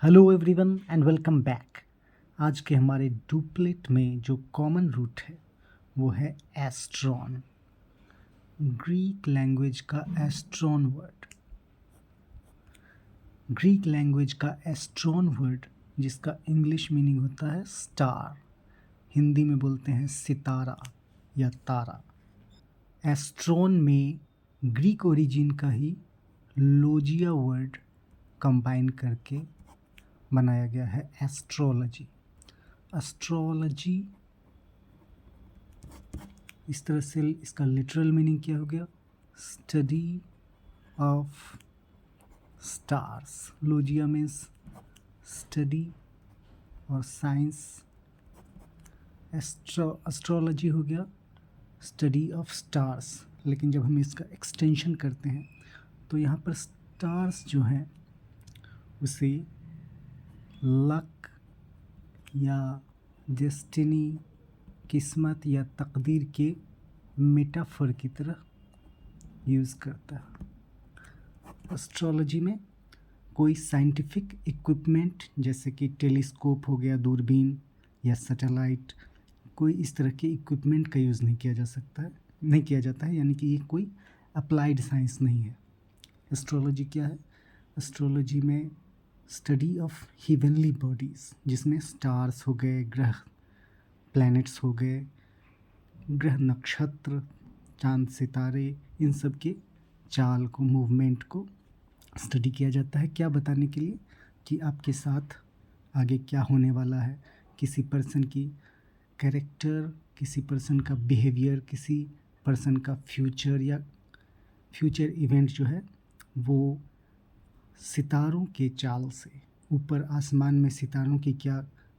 Hello everyone and welcome back. आज के हमारे डुप्लेट में जो कॉमन रूट है वो है एस्ट्रॉन। ग्रीक लैंग्वेज का एस्ट्रॉन वर्ड, ग्रीक लैंग्वेज का एस्ट्रॉन वर्ड जिसका इंग्लिश मीनिंग होता है स्टार, हिंदी में बोलते हैं सितारा या तारा। एस्ट्रॉन में ग्रीक ओरिजिन का ही लोजिया वर्ड कंबाइन करके बनाया गया है एस्ट्रोलॉजी। एस्ट्रोलॉजी इस तरह से इसका लिटरल मीनिंग क्या हो गया? Study of stars. Logia means study और साइंस। एस्ट्रोलॉजी हो गया स्टडी ऑफ स्टार्स। लेकिन जब हम इसका एक्सटेंशन करते हैं तो यहाँ पर स्टार्स जो हैं उसे लक या डेस्टिनी, किस्मत या तकदीर के मेटाफर की तरह यूज़ करता है। एस्ट्रोलॉजी में कोई साइंटिफिक इक्विपमेंट जैसे कि टेलीस्कोप हो गया, दूरबीन या सैटेलाइट, कोई इस तरह के इक्विपमेंट का यूज़ नहीं किया जाता है, यानी कि ये कोई अप्लाइड साइंस नहीं है। एस्ट्रोलॉजी क्या है? एस्ट्रोलॉजी में स्टडी ऑफ हेवनली बॉडीज़ जिसमें स्टार्स हो गए, ग्रह प्लैनेट्स हो गए, ग्रह नक्षत्र, चांद सितारे, इन सब के चाल को, मूवमेंट को स्टडी किया जाता है। क्या बताने के लिए कि आपके साथ आगे क्या होने वाला है, किसी पर्सन की कैरेक्टर, किसी पर्सन का बिहेवियर, किसी पर्सन का फ्यूचर या फ्यूचर इवेंट जो है वो सितारों के चाल से, ऊपर आसमान में सितारों की क्या,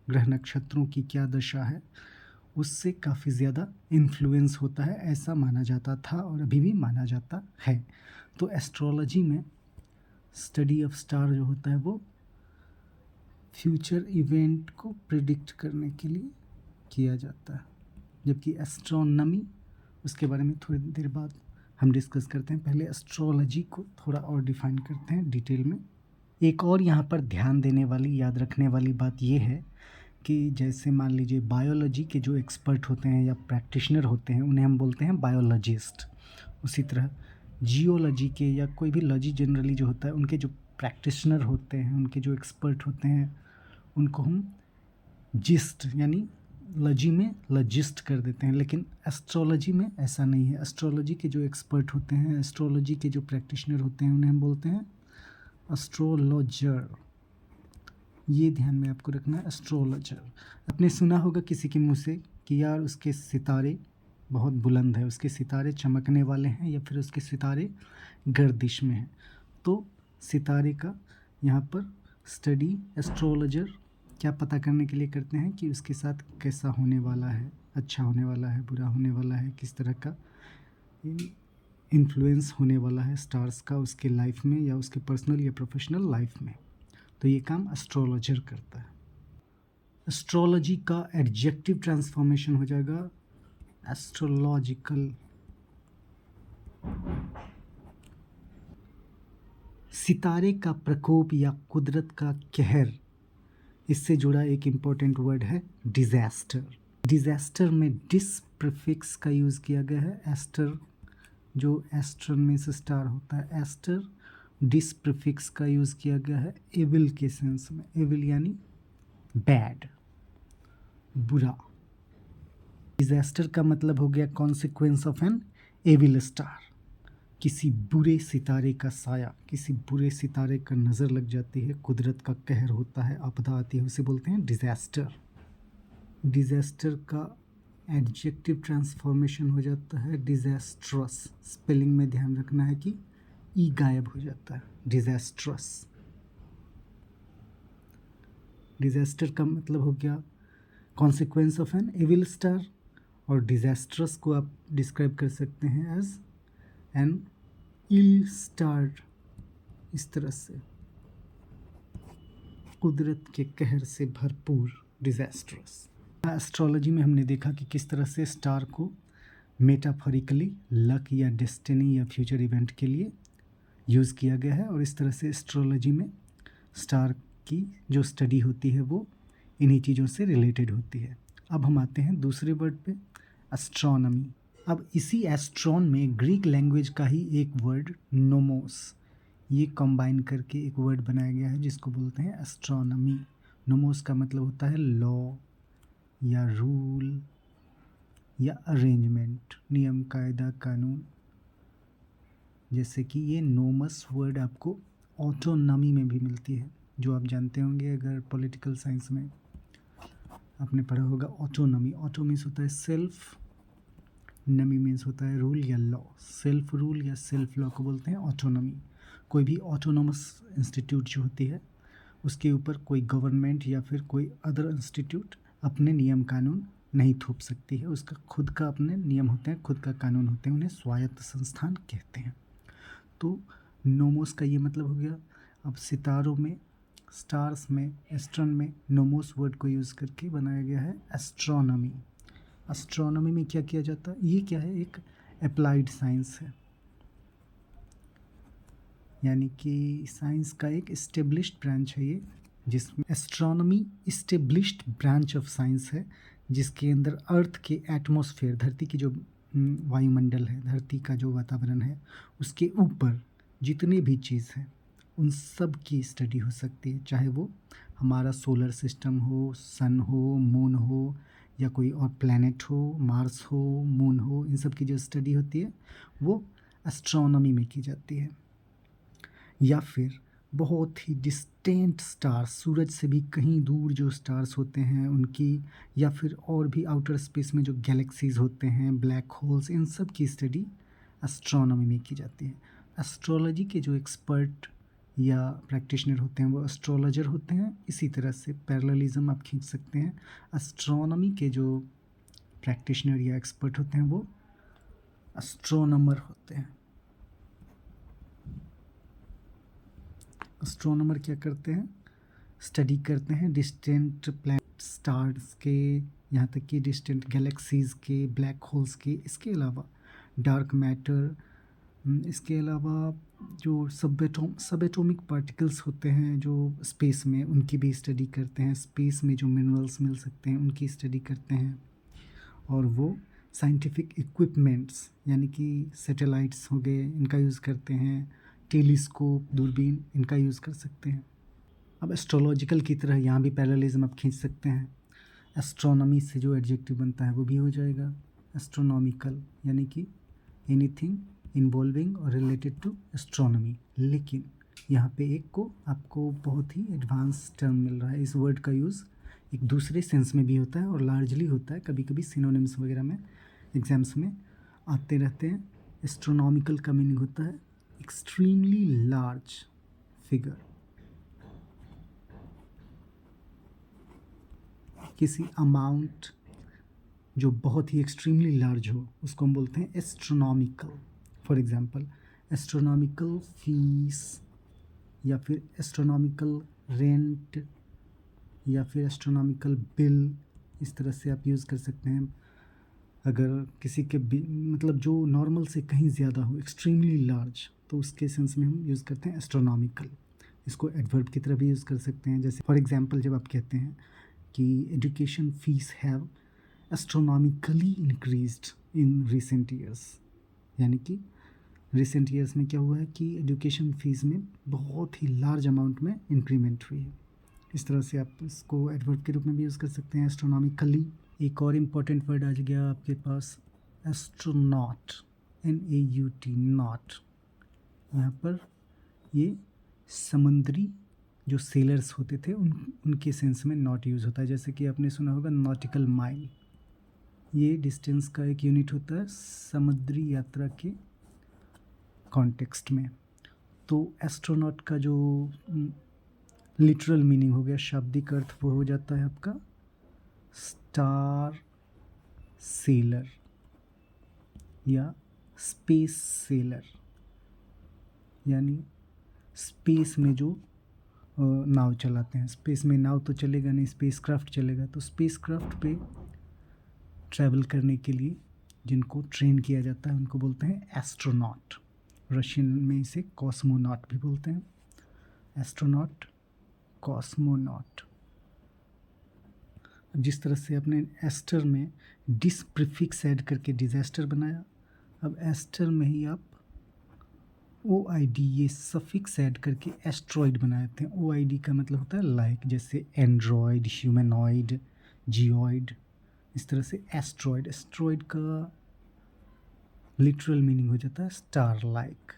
ग्रह नक्षत्रों की क्या दशा है, उससे काफ़ी ज़्यादा इन्फ्लुएंस होता है, ऐसा माना जाता था और अभी भी माना जाता है। तो एस्ट्रोलॉजी में स्टडी ऑफ स्टार जो होता है वो फ्यूचर इवेंट को प्रिडिक्ट करने के लिए किया जाता है, जबकि एस्ट्रोनॉमी उसके बारे में थोड़ी देर बाद हम डिस्कस करते हैं। पहले एस्ट्रोलॉजी को थोड़ा और डिफाइन करते हैं डिटेल में। एक और यहाँ पर ध्यान देने वाली, याद रखने वाली बात ये है कि जैसे मान लीजिए बायोलॉजी के जो एक्सपर्ट होते हैं या प्रैक्टिशनर होते हैं उन्हें हम बोलते हैं बायोलॉजिस्ट। उसी तरह जियोलॉजी के या कोई भी लॉजी जनरली जो होता है उनके जो प्रैक्टिशनर होते हैं, उनके जो एक्सपर्ट होते हैं, उनको हम जिस्ट यानी लॉजी में लॉजिस्ट कर देते हैं। लेकिन एस्ट्रोलॉजी में ऐसा नहीं है। एस्ट्रोलॉजी के जो एक्सपर्ट होते हैं, एस्ट्रोलॉजी के जो प्रैक्टिशनर होते हैं उन्हें हम बोलते हैं एस्ट्रोलॉजर। ये ध्यान में आपको रखना है, एस्ट्रोलॉजर। आपने सुना होगा किसी के मुंह से कि यार उसके सितारे बहुत बुलंद है, उसके सितारे चमकने वाले हैं, या फिर उसके सितारे गर्दिश में हैं। तो सितारे का यहाँ पर स्टडी एस्ट्रोलॉजर क्या पता करने के लिए करते हैं कि उसके साथ कैसा होने वाला है, अच्छा होने वाला है, बुरा होने वाला है, किस तरह का इन्फ्लुएंस होने वाला है स्टार्स का उसके लाइफ में या उसके पर्सनल या प्रोफेशनल लाइफ में। तो ये काम एस्ट्रोलॉजर करता है। एस्ट्रोलॉजी का एडजेक्टिव ट्रांसफॉर्मेशन हो जाएगा एस्ट्रोलॉजिकल। सितारे का प्रकोप या कुदरत का कहर, इससे जुड़ा एक इम्पॉर्टेंट वर्ड है डिज़ास्टर। डिज़ास्टर में डिस प्रीफिक्स का यूज़ किया गया है। एस्टर जो एस्ट्रन में से स्टार होता है, एस्टर डिस प्रीफिक्स का यूज़ किया गया है एविल के सेंस में। एविल यानी बैड, बुरा। डिज़ास्टर का मतलब हो गया consequence of an evil star. किसी बुरे सितारे का साया, किसी बुरे सितारे का नज़र लग जाती है, कुदरत का कहर होता है, आपदा आती है, उसे बोलते हैं डिज़ास्टर। डिज़ास्टर का एडजेक्टिव ट्रांसफॉर्मेशन हो जाता है डिज़ास्ट्रस। स्पेलिंग में ध्यान रखना है कि ई गायब हो जाता है, डिज़ास्ट्रस। डिज़ास्टर का मतलब हो गया consequence of an evil star, और डिज़ास्ट्रस को आप डिस्क्राइब कर सकते हैं एज एन इल स्टार। इस तरह से कुदरत के कहर से भरपूर, डिज़ास्ट्रस। एस्ट्रोलॉजी में हमने देखा कि किस तरह से स्टार को मेटाफोरिकली लक या डेस्टिनी या फ्यूचर इवेंट के लिए यूज़ किया गया है, और इस तरह से एस्ट्रोलॉजी में स्टार की जो स्टडी होती है वो इन्हीं चीज़ों से रिलेटेड होती है। अब हम आते हैं दूसरे वर्ड पे, एस्ट्रोनॉमी। अब इसी एस्ट्रॉन में ग्रीक लैंग्वेज का ही एक वर्ड नोमोस, ये कंबाइन करके एक वर्ड बनाया गया है जिसको बोलते हैं एस्ट्रोनॉमी। नोमोस का मतलब होता है लॉ या रूल या अरेंजमेंट, नियम कायदा कानून। जैसे कि ये नोमस वर्ड आपको ऑटोनॉमी में भी मिलती है, जो आप जानते होंगे अगर पॉलिटिकल साइंस में आपने पढ़ा होगा। ऑटोनॉमी, ऑटो मीन्स होता है सेल्फ, नमी मीन्स होता है रूल या लॉ। सेल्फ रूल या सेल्फ लॉ को बोलते हैं ऑटोनॉमी। कोई भी ऑटोनोमस इंस्टीट्यूट जो होती है उसके ऊपर कोई गवर्नमेंट या फिर कोई अदर इंस्टीट्यूट अपने नियम कानून नहीं थोप सकती है। उसका खुद का अपने नियम होते हैं, खुद का कानून होते हैं, उन्हें स्वायत्त संस्थान कहते हैं। तो नोमोस का ये मतलब हो गया। अब सितारों में, स्टार्स में, एस्ट्रॉन में नोमोस वर्ड को यूज़ करके बनाया गया है एस्ट्रोनॉमी। एस्ट्रोनॉमी में क्या किया जाता है, ये क्या है, एक अप्लाइड साइंस है, यानी कि साइंस का एक इस्टेब्लिश्ड ब्रांच है ये, जिसमें astronomy established branch of science है, जिसके अंदर अर्थ के एटमॉस्फेयर, धरती की जो वायुमंडल है, धरती का जो वातावरण है, उसके ऊपर जितने भी चीज़ हैं उन सब की स्टडी हो सकती है। चाहे वो हमारा सोलर सिस्टम हो, सन हो, मून हो, या कोई और प्लैनेट हो, मार्स हो, मून हो, इन सब की जो स्टडी होती है वो एस्ट्रोनॉमी में की जाती है। या फिर बहुत ही डिस्टेंट स्टार्स, सूरज से भी कहीं दूर जो स्टार्स होते हैं उनकी, या फिर और भी आउटर स्पेस में जो गैलेक्सीज होते हैं, ब्लैक होल्स, इन सब की स्टडी एस्ट्रोनॉमी में की जाती है। एस्ट्रोलॉजी के जो एक्सपर्ट या प्रैक्टिशनर होते हैं वो एस्ट्रोलॉजर होते हैं। इसी तरह से पैरेललिज्म आप खींच सकते हैं, एस्ट्रोनॉमी के जो प्रैक्टिशनर या एक्सपर्ट होते हैं वो एस्ट्रोनॉमर होते हैं। एस्ट्रोनॉमर क्या करते हैं, स्टडी करते हैं डिस्टेंट प्लैनेट, स्टार्स के, यहाँ तक कि डिस्टेंट गैलेक्सीज़ के, ब्लैक होल्स के, इसके अलावा डार्क मैटर, इसके अलावा जो सब एटॉमिक पार्टिकल्स होते हैं जो स्पेस में, उनकी भी स्टडी करते हैं। स्पेस में जो मिनरल्स मिल सकते हैं उनकी स्टडी करते हैं। और वो साइंटिफिक इक्विपमेंट्स यानी कि सैटेलाइट्स हो गए, इनका यूज़ करते हैं, टेलीस्कोप, दूरबीन, इनका यूज़ कर सकते हैं। अब एस्ट्रोलॉजिकल की तरह यहाँ भी पैरेललिज्म आप खींच सकते हैं। एस्ट्रोनॉमी से जो एडजेक्टिव बनता है वो भी हो जाएगा एस्ट्रोनॉमिकल, यानी कि एनीथिंग इन्वॉल्विंग और रिलेटेड टू एस्ट्रोनॉमी। लेकिन यहाँ पे एक को आपको बहुत ही एडवांस टर्म मिल रहा है। इस वर्ड का यूज़ एक दूसरे सेंस में भी होता है और लार्जली होता है, कभी कभी सिनोनिम्स वगैरह में एग्जाम्स में आते रहते हैं। एस्ट्रोनॉमिकल का मीनिंग होता है एक्सट्रीमली लार्ज फिगर, किसी अमाउंट जो बहुत ही एक्सट्रीमली लार्ज हो उसको हम बोलते हैं astronomical. For example astronomical fees, या फिर एस्ट्रोनॉमिकल रेंट, या फिर एस्ट्रोनॉमिकल बिल, इस तरह से आप यूज़ कर सकते हैं। अगर किसी के मतलब जो नॉर्मल से कहीं ज़्यादा हो, एक्सट्रीमली लार्ज, तो उसके सेंस में हम यूज़ करते हैं एस्ट्रोनॉमिकल। इसको एडवर्ब की तरह भी यूज़ कर सकते हैं। जैसे फॉर एग्जांपल जब आप कहते हैं कि education fees have astronomically increased in recent years, यानी कि रिसेंट ईयर्स में क्या हुआ है कि एजुकेशन फ़ीस में बहुत ही लार्ज अमाउंट में इंक्रीमेंट हुई है। इस तरह से आप इसको एडवर्ब के रूप में भी यूज़ कर सकते हैं एस्ट्रोनॉमिकली। एक और इम्पॉर्टेंट वर्ड आ गया आपके पास, एस्ट्रोनॉट, NAUT, नॉट। यहाँ पर ये समुद्री जो सेलर्स होते थे उनके सेंस में नॉट यूज़ होता है। जैसे कि आपने सुना होगा नॉटिकल माइल, ये डिस्टेंस का एक यूनिट होता है समुद्री यात्रा के कॉन्टेक्स्ट में। तो एस्ट्रोनॉट का जो लिटरल मीनिंग हो गया, शाब्दिक अर्थ, वो हो जाता है आपका स्टार सेलर या स्पेस सेलर, यानी स्पेस में जो नाव चलाते हैं। स्पेस में नाव तो चलेगा नहीं, स्पेस क्राफ्ट चलेगा। तो स्पेस क्राफ्ट पे ट्रैवल करने के लिए जिनको ट्रेन किया जाता है उनको बोलते हैं एस्ट्रोनॉट। रशियन में इसे कॉस्मोनॉट भी बोलते हैं। Astronaut, cosmonaut. अब जिस तरह से अपने एस्टर में डिस प्रीफिक्स ऐड करके डिजास्टर बनाया, अब एस्टर में ही आप OID ये सफिक्स ऐड करके एस्ट्रॉइड बनाए थे। OID का मतलब होता है लाइक, जैसे एंड्रॉयड, ह्यूमनॉइड, जियोइड, इस तरह से एस्ट्रॉइड। एस्ट्रॉइड का लिटरल मीनिंग हो जाता है स्टार लाइक,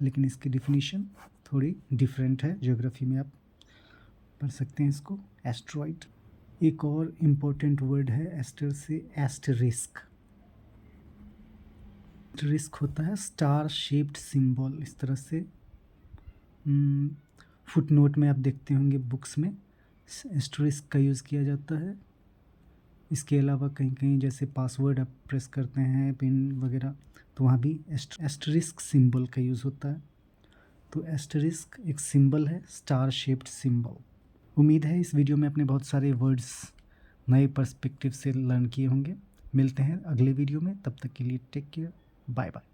लेकिन इसकी डिफिनीशन थोड़ी डिफरेंट है, ज्योग्राफी में आप पढ़ सकते हैं इसको। एस्ट्रॉइड। एक और इम्पोर्टेंट वर्ड है एस्टर से, एस्टरिस्क। एस्टरिस्क होता है स्टार शेप्ड सिंबल। इस तरह से फुट नोट में आप देखते होंगे बुक्स में एस्टरिस्क का यूज़ किया जाता है। इसके अलावा कहीं कहीं जैसे पासवर्ड आप प्रेस करते हैं, पिन वगैरह, तो वहाँ भी एस्टरिस्क सिंबल का यूज़ होता है। तो एस्टरिस्क एक सिंबल है, स्टार शेप्ड सिंबल। उम्मीद है इस वीडियो में आपने बहुत सारे वर्ड्स नए पर्सपेक्टिव से लर्न किए होंगे। मिलते हैं अगले वीडियो में, तब तक के लिए टेक केयर, बाय बाय।